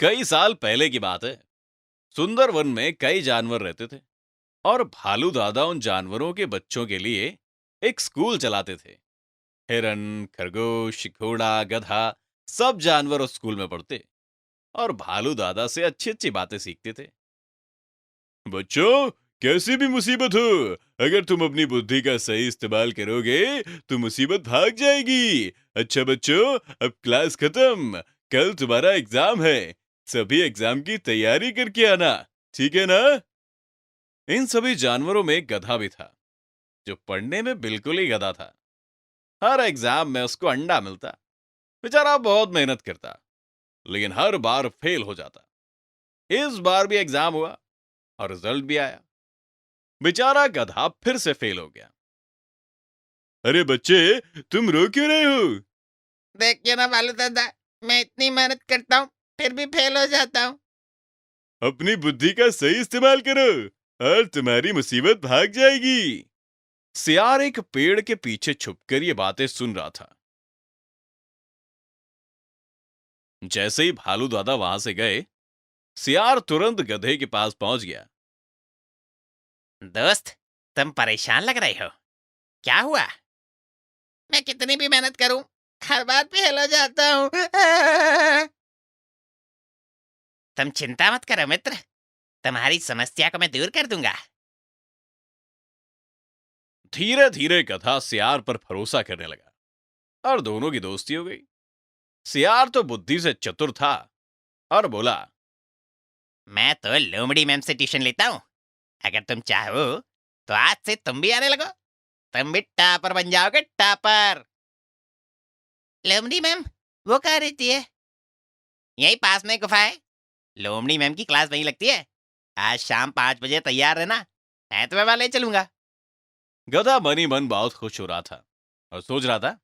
कई साल पहले की बात है। सुंदर वन में कई जानवर रहते थे और भालू दादा उन जानवरों के बच्चों के लिए एक स्कूल चलाते थे। हिरन, खरगोश, घोड़ा, गधा, सब जानवर उस स्कूल में पढ़ते और भालू दादा से अच्छी अच्छी बातें सीखते थे। बच्चों, कैसी भी मुसीबत हो, अगर तुम अपनी बुद्धि का सही इस्तेमाल करोगे तो मुसीबत भाग जाएगी। अच्छा बच्चों, अब क्लास खत्म, कल तुम्हारा एग्जाम है, सभी एग्जाम की तैयारी करके आना, ठीक है ना? इन सभी जानवरों में गधा भी था, जो पढ़ने में बिल्कुल ही गधा था। हर एग्जाम में उसको अंडा मिलता। बेचारा बहुत मेहनत करता, लेकिन हर बार फेल हो जाता। इस बार भी एग्जाम हुआ और रिजल्ट भी आया। बेचारा गधा फिर से फेल हो गया। अरे बच्चे, तुम रो क्यों रहे हो? देखिए ना भालू दादा, मैं इतनी मेहनत करता हूँ फिर भी फेल हो जाता हूँ। अपनी बुद्धि का सही इस्तेमाल करो और तुम्हारी मुसीबत भाग जाएगी। सियार एक पेड़ के पीछे छुपकर ये बातें सुन रहा था। जैसे ही भालू दादा वहां से गए, सियार तुरंत गधे के पास पहुंच गया। दोस्त, तुम परेशान लग रहे हो, क्या हुआ? मैं कितनी भी मेहनत करूं, हर बार फेल हो जाता हूँ। तुम चिंता मत करो मित्र, तुम्हारी समस्या को मैं दूर कर दूंगा। धीरे धीरे गधा सियार पर भरोसा करने लगा और दोनों की दोस्ती हो गई। सियार तो बुद्धि से चतुर था और बोला, मैं तो लोमड़ी मैम से ट्यूशन लेता हूँ, अगर तुम चाहो तो आज से तुम भी आने लगो, तुम भी टॉपर बन जाओगे, टॉपर। लोमड़ी मैम वो कहाँ रहती है? यही पास में गुफा है, लोमड़ी मैम की क्लास वहीं लगती है। आज शाम 5 बजे तैयार रहना, मैं तुम्हें वहां ले चलूंगा। गधा मनी मन बहुत खुश हो रहा था और सोच रहा था,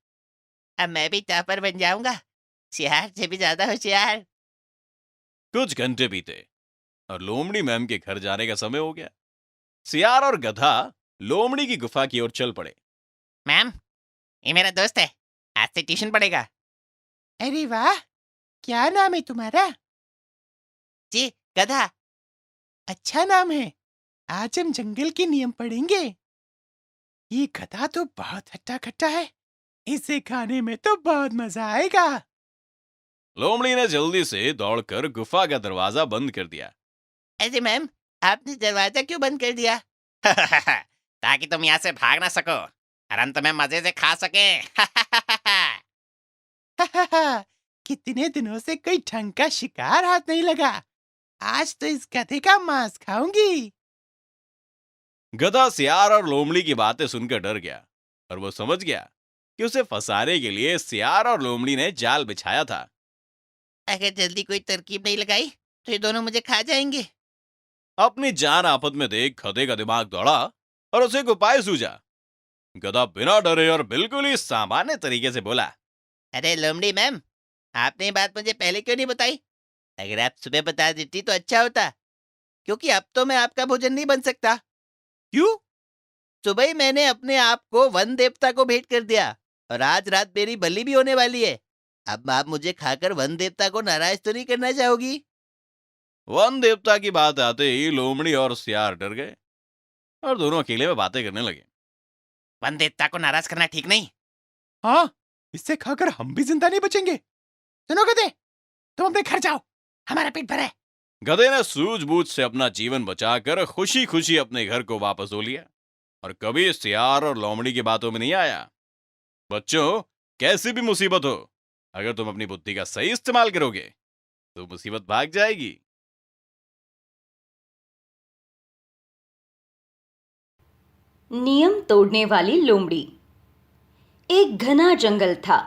अब मैं भी टॉपर बन जाऊंगा, सियार से भी ज्यादा होशियार। कुछ घंटे बीते और लोमड़ी मैम के घर जाने का समय हो गया। सियार और गधा लोमड़ी की गुफा की ओर चल पड़े। मैम, ये मेरा दोस्त है, आज से ट्यूशन पढ़ेगा। अरे वाह, क्या नाम है तुम्हारा? जी, गधा। अच्छा नाम है। आज हम जंगल के नियम पढ़ेंगे। ये गधा तो बहुत हट्टा खट्टा है, इसे खाने में तो बहुत मजा आएगा। लोमड़ी ने जल्दी से दौड़कर गुफा का दरवाजा बंद कर दिया। अरे मैम, आपने दरवाजा क्यों बंद कर दिया? ताकि तुम यहाँ से भाग ना सको और अंत में मजे से खा सके। कितने दिनों से कोई ढंग का शिकार हाथ नहीं लगा, आज तो इस गधे का मांस खाऊंगी। गधा सियार और लोमड़ी की बातें सुनकर डर गया और वो समझ गया कि उसे फंसाने के लिए सियार और लोमड़ी ने जाल बिछाया था। अगर जल्दी कोई तरकीब नहीं लगाई तो ये दोनों मुझे खा जाएंगे। अपनी जान आफत में देख गधे का दिमाग दौड़ा और उसे एक उपाय सूझा। गधा बिना डरे और बिल्कुल ही सामान्य तरीके से बोला, अरे लोमड़ी मैम, आपने ये बात मुझे पहले क्यों नहीं बताई? अगर आप सुबह बता देती तो अच्छा होता, क्योंकि अब तो मैं आपका भोजन नहीं बन सकता। क्यों? सुबह ही मैंने अपने आप को वन देवता को भेंट कर दिया और आज रात मेरी बलि भी होने वाली है। अब आप मुझे खाकर वन देवता को नाराज तो नहीं करना चाहोगी? वन देवता की बात आते ही लोमड़ी और सियार डर गए और दोनों अकेले में बातें करने लगे। वन देवता को नाराज करना ठीक नहीं। हाँ, इससे खाकर हम भी जिंदा नहीं बचेंगे। सुनो गधे, तुम अपने घर जाओ, हमारा पेट भरा है। गधे ने सूझबूझ से अपना जीवन बचाकर खुशी खुशी अपने घर को वापस हो लिया और कभी सियार और लोमड़ी की बातों में नहीं आया। बच्चों, कैसी भी मुसीबत हो, अगर तुम अपनी बुद्धि का सही इस्तेमाल करोगे तो मुसीबत भाग जाएगी। नियम तोड़ने वाली लोमड़ी। एक घना जंगल था।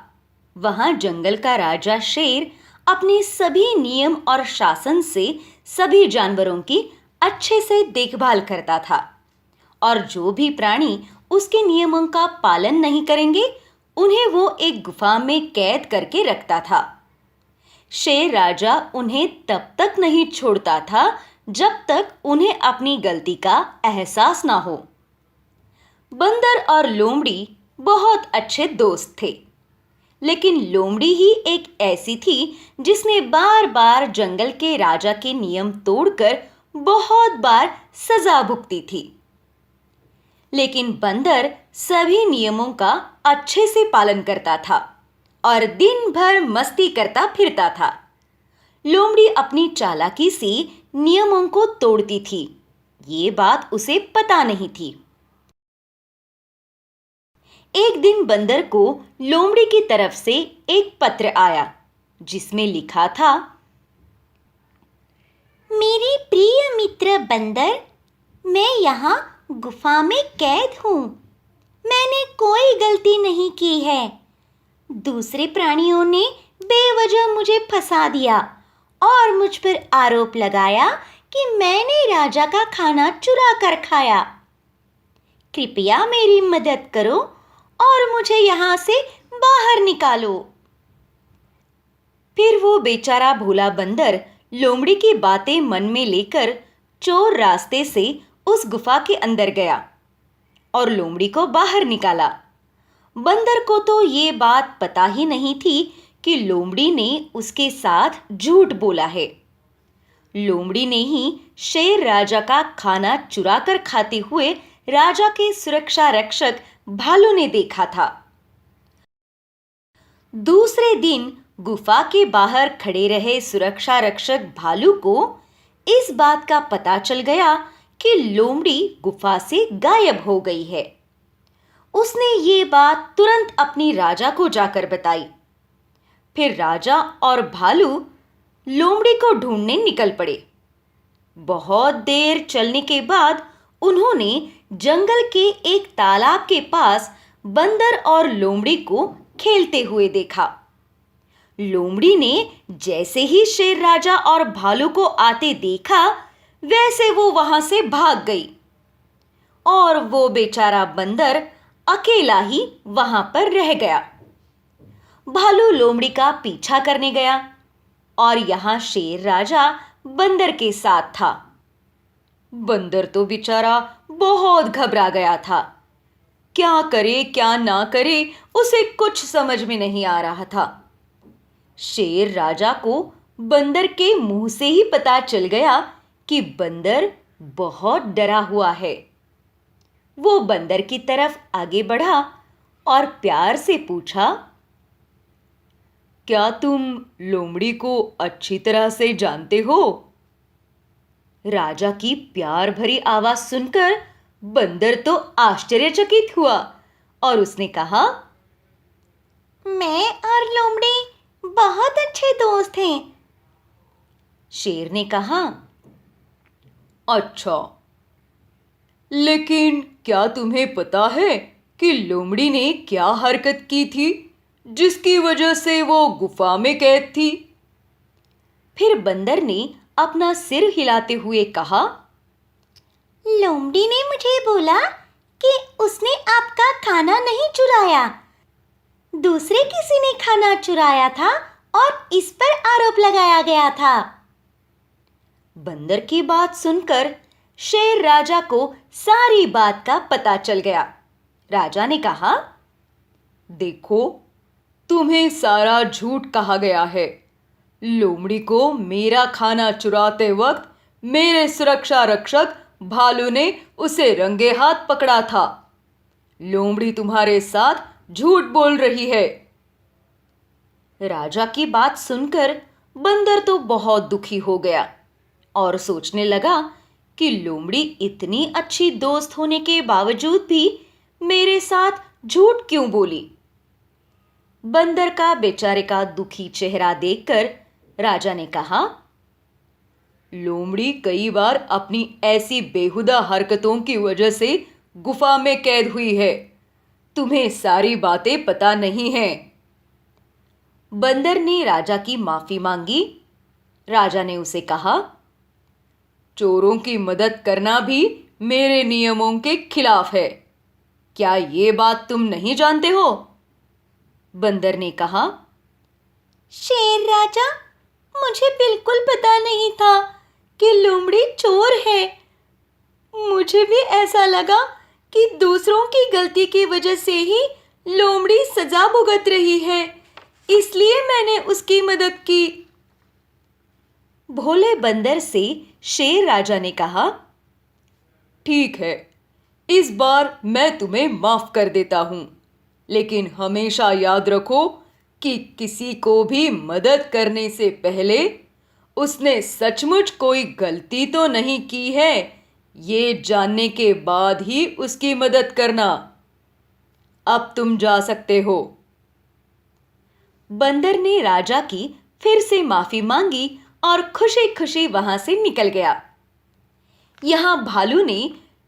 वहां जंगल का राजा शेर अपने सभी नियम और शासन से सभी जानवरों की अच्छे से देखभाल करता था और जो भी प्राणी उसके नियमों का पालन नहीं करेंगे उन्हें वो एक गुफा में कैद करके रखता था। शेर राजा उन्हें तब तक नहीं छोड़ता था जब तक उन्हें अपनी गलती का एहसास ना हो। बंदर और लोमड़ी बहुत अच्छे दोस्त थे। लेकिन लोमड़ी ही एक ऐसी थी जिसने बार बार जंगल के राजा के नियम तोड़कर बहुत बार सजा भुगती थी। लेकिन बंदर सभी नियमों का अच्छे से पालन करता था और दिन भर मस्ती करता फिरता था। लोमड़ी अपनी चालाकी से नियमों को तोड़ती थी, ये बात उसे पता नहीं थी। एक दिन बंदर को लोमड़ी की तरफ से एक पत्र आया जिसमें लिखा था, मेरे प्रिय मित्र बंदर, मैं यहाँ गुफा में कैद हूँ। मैंने कोई गलती नहीं की है। दूसरे प्राणियों ने बेवजह मुझे फंसा दिया और मुझ पर आरोप लगाया कि मैंने राजा का खाना चुरा कर खाया। कृपया मेरी मदद करो और मुझे यहाँ से बाहर निकालो। फिर वो बेचारा भोला बंदर लोमड़ी की बातें मन में लेकर चोर रास्ते से उस गुफा के अंदर गया और लोमड़ी को बाहर निकाला। बंदर को तो ये बात पता ही नहीं थी कि लोमड़ी ने उसके साथ झूठ बोला है। लोमड़ी ने ही शेर राजा का खाना चुरा कर खाते हुए राजा के सुरक्षा रक्षक भालू ने देखा था। दूसरे दिन गुफा के बाहर खड़े रहे सुरक्षा रक्षक भालू को इस बात का पता चल गया कि लोमड़ी गुफा से गायब हो गई है। उसने ये बात तुरंत अपनी राजा को जाकर बताई। फिर राजा और भालू लोमड़ी को ढूंढने निकल पड़े। बहुत देर चलने के बाद उन्होंने जंगल के एक तालाब के पास बंदर और लोमड़ी को खेलते हुए देखा। लोमड़ी ने जैसे ही शेर राजा और भालू को आते देखा, वैसे वो वहां से भाग गई और वो बेचारा बंदर अकेला ही वहां पर रह गया। भालू लोमड़ी का पीछा करने गया और यहाँ शेर राजा बंदर के साथ था। बंदर तो बेचारा बहुत घबरा गया था। क्या करे क्या ना करे उसे कुछ समझ में नहीं आ रहा था। शेर राजा को बंदर के मुंह से ही पता चल गया कि बंदर बहुत डरा हुआ है। वो बंदर की तरफ आगे बढ़ा और प्यार से पूछा, क्या तुम लोमड़ी को अच्छी तरह से जानते हो? राजा की प्यार भरी आवाज सुनकर बंदर तो आश्चर्यचकित हुआ और उसने कहा, मैं और लोमड़ी बहुत अच्छे दोस्त हैं। शेर ने कहा, अच्छा, लेकिन क्या तुम्हें पता है कि लोमड़ी ने क्या हरकत की थी जिसकी वजह से वो गुफा में कैद थी? फिर बंदर ने अपना सिर हिलाते हुए कहा, लोमड़ी ने मुझे बोला कि उसने आपका खाना नहीं चुराया, दूसरे किसी ने खाना चुराया था और इस पर आरोप लगाया गया था। बंदर की बात सुनकर शेर राजा को सारी बात का पता चल गया। राजा ने कहा, देखो, तुम्हें सारा झूठ कहा गया है। लोमड़ी को मेरा खाना चुराते वक्त मेरे सुरक्षा रक्षक भालू ने उसे रंगे हाथ पकड़ा था। लोमड़ी तुम्हारे साथ झूठ बोल रही है। राजा की बात सुनकर बंदर तो बहुत दुखी हो गया और सोचने लगा कि लोमड़ी इतनी अच्छी दोस्त होने के बावजूद भी मेरे साथ झूठ क्यों बोली। बंदर का बेचारे का दुखी चेहरा देखकर राजा ने कहा, लोमड़ी कई बार अपनी ऐसी बेहुदा हरकतों की वजह से गुफा में कैद हुई है। तुम्हें सारी बातें पता नहीं हैं। बंदर ने राजा की माफी मांगी। राजा ने उसे कहा, चोरों की मदद करना भी मेरे नियमों के खिलाफ है। क्या ये बात तुम नहीं जानते हो? बंदर ने कहा, शेर राजा, मुझे बिल्कुल पता नहीं था कि लोमड़ी चोर है। मुझे भी ऐसा लगा कि दूसरों की गलती की वजह से ही लोमड़ी सजा भुगत रही है, इसलिए मैंने उसकी मदद की। भोले बंदर से शेर राजा ने कहा, ठीक है, इस बार मैं तुम्हें माफ कर देता हूं, लेकिन हमेशा याद रखो कि किसी को भी मदद करने से पहले उसने सचमुच कोई गलती तो नहीं की है, ये जानने के बाद ही उसकी मदद करना। अब तुम जा सकते हो। बंदर ने राजा की फिर से माफी मांगी और खुशी खुशी वहां से निकल गया। यहां भालू ने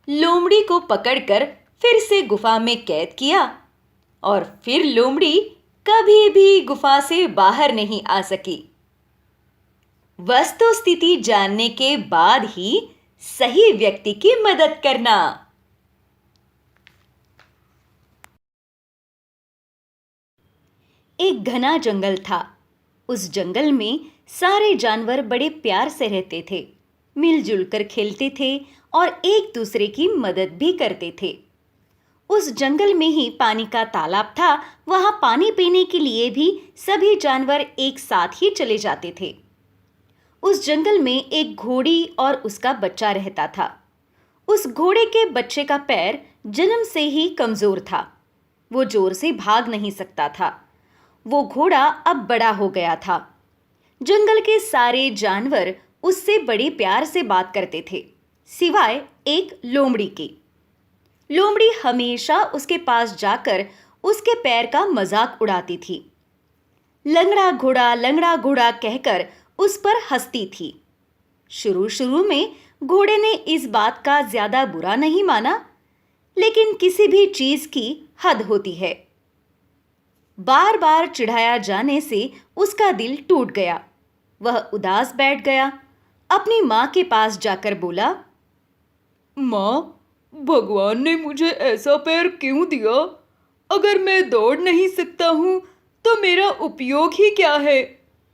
लोमड़ी को पकड़कर फिर से गुफा में कैद किया और फिर लोमड़ी कभी भी गुफा से बाहर नहीं आ सकी। वस्तु स्थिति जानने के बाद ही सही व्यक्ति की मदद करना। एक घना जंगल था। उस जंगल में सारे जानवर बड़े प्यार से रहते थे, मिलजुल कर खेलते थे और एक दूसरे की मदद भी करते थे। उस जंगल में ही पानी का तालाब था। वहां पानी पीने के लिए भी सभी जानवर एक साथ ही चले जाते थे। उस जंगल में एक घोड़ी और उसका बच्चा रहता था। उस घोड़े के बच्चे का पैर जन्म से ही कमजोर था। वो जोर से भाग नहीं सकता था। वो घोड़ा अब बड़ा हो गया था। जंगल के सारे जानवर उससे बड़े प्यार से बात करते थे, सिवाय एक लोमड़ी के। लोमड़ी हमेशा उसके पास जाकर उसके पैर का मजाक उड़ाती थी। लंगड़ा घोड़ा कहकर उस पर हंसती थी। शुरू शुरू में घोड़े ने इस बात का ज्यादा बुरा नहीं माना, लेकिन किसी भी चीज की हद होती है। बार बार चिढ़ाया जाने से उसका दिल टूट गया। वह उदास बैठ गया। अपनी माँ के पास जाकर बोला, माँ, भगवान ने मुझे ऐसा पैर क्यों दिया? अगर मैं दौड़ नहीं सकता हूँ तो मेरा उपयोग ही क्या है?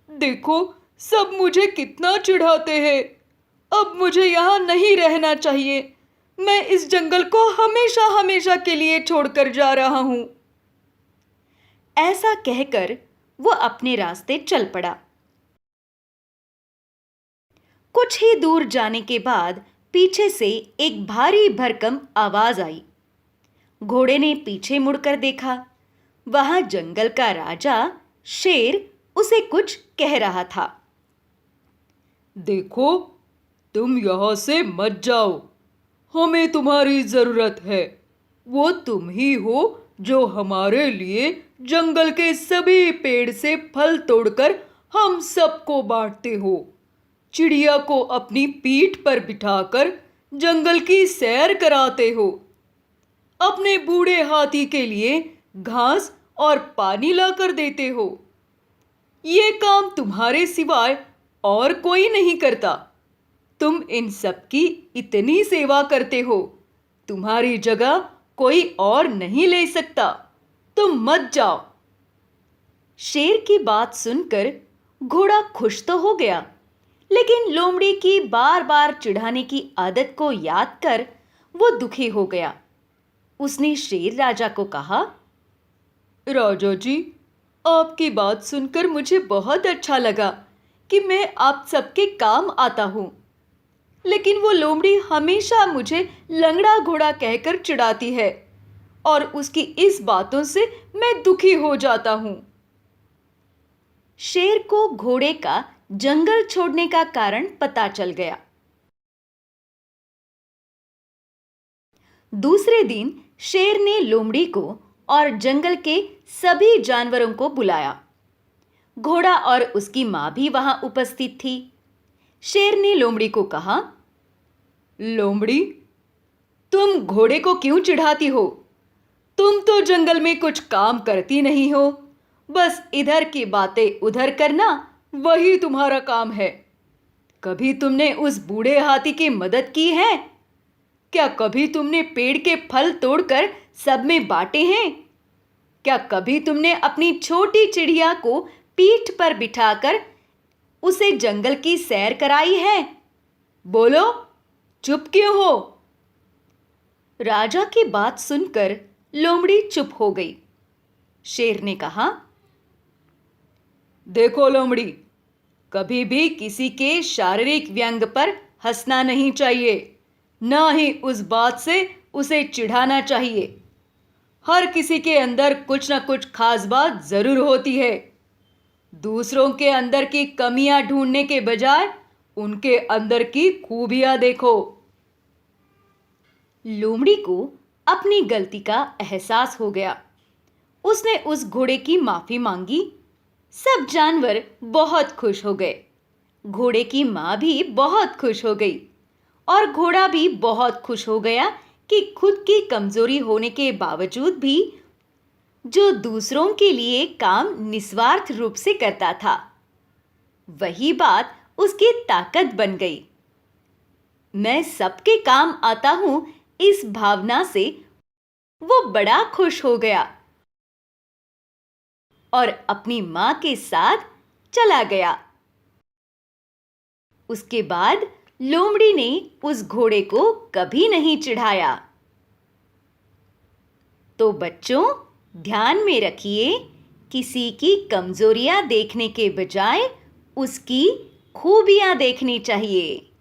देखो, सब मुझे कितना चिढ़ाते हैं। अब मुझे यहाँ नहीं रहना चाहिए। मैं इस जंगल को हमेशा हमेशा के लिए छोड़कर जा रहा हूँ। ऐसा कहकर वो अपने रास्ते चल पड़ा। कुछ ही दूर जाने के बाद पीछे से एक भारी भरकम आवाज आई। घोड़े ने पीछे मुड़कर देखा। वहां जंगल का राजा शेर उसे कुछ कह रहा था। देखो, तुम यहां से मत जाओ। हमें तुम्हारी जरूरत है। वो तुम ही हो जो हमारे लिए जंगल के सभी पेड़ से फल तोड़कर हम सबको बांटते हो। चिड़िया को अपनी पीठ पर बिठाकर जंगल की सैर कराते हो। अपने बूढ़े हाथी के लिए घास और पानी लाकर देते हो। ये काम तुम्हारे सिवाय और कोई नहीं करता। तुम इन सब की इतनी सेवा करते हो, तुम्हारी जगह कोई और नहीं ले सकता। तुम मत जाओ। शेर की बात सुनकर घोड़ा खुश तो हो गया, लेकिन लोमड़ी की बार बार चिढ़ाने की आदत को याद कर वो दुखी हो गया। उसने शेर राजा को कहा, राजा जी, आपकी बात सुनकर मुझे बहुत अच्छा लगा कि मैं आप सबके काम आता हूँ, लेकिन वो लोमड़ी हमेशा मुझे लंगड़ा घोड़ा कहकर चिढ़ाती है और उसकी इस बातों से मैं दुखी हो जाता हूँ। शेर को घोड़े का जंगल छोड़ने का कारण पता चल गया। दूसरे दिन शेर ने लोमड़ी को और जंगल के सभी जानवरों को बुलाया। घोड़ा और उसकी मां भी वहां उपस्थित थी। शेर ने लोमड़ी को कहा, लोमड़ी, तुम घोड़े को क्यों चिढ़ाती हो? तुम तो जंगल में कुछ काम करती नहीं हो। बस इधर की बातें उधर करना, वही तुम्हारा काम है। कभी तुमने उस बूढ़े हाथी की मदद की है? क्या कभी तुमने पेड़ के फल तोड़कर सब में बांटे हैं? क्या कभी तुमने अपनी छोटी चिड़िया को पीठ पर बिठाकर उसे जंगल की सैर कराई है? बोलो, चुप क्यों हो? राजा की बात सुनकर लोमड़ी चुप हो गई। शेर ने कहा, देखो लोमड़ी, कभी भी किसी के शारीरिक व्यंग पर हंसना नहीं चाहिए, ना ही उस बात से उसे चिढ़ाना चाहिए। हर किसी के अंदर कुछ ना कुछ खास बात जरूर होती है। दूसरों के अंदर की कमियां ढूंढने के बजाय उनके अंदर की खूबियां देखो। लोमड़ी को अपनी गलती का एहसास हो गया। उसने उस घोड़े की माफी मांगी। सब जानवर बहुत खुश हो गए। घोड़े की माँ भी बहुत खुश हो गई और घोड़ा भी बहुत खुश हो गया कि खुद की कमजोरी होने के बावजूद भी जो दूसरों के लिए काम निस्वार्थ रूप से करता था, वही बात उसकी ताकत बन गई। मैं सबके काम आता हूं, इस भावना से वो बड़ा खुश हो गया और अपनी मां के साथ चला गया। उसके बाद लोमड़ी ने उस घोड़े को कभी नहीं चिढ़ाया। तो बच्चों, ध्यान में रखिए, किसी की कमजोरियां देखने के बजाय उसकी खूबियां देखनी चाहिए।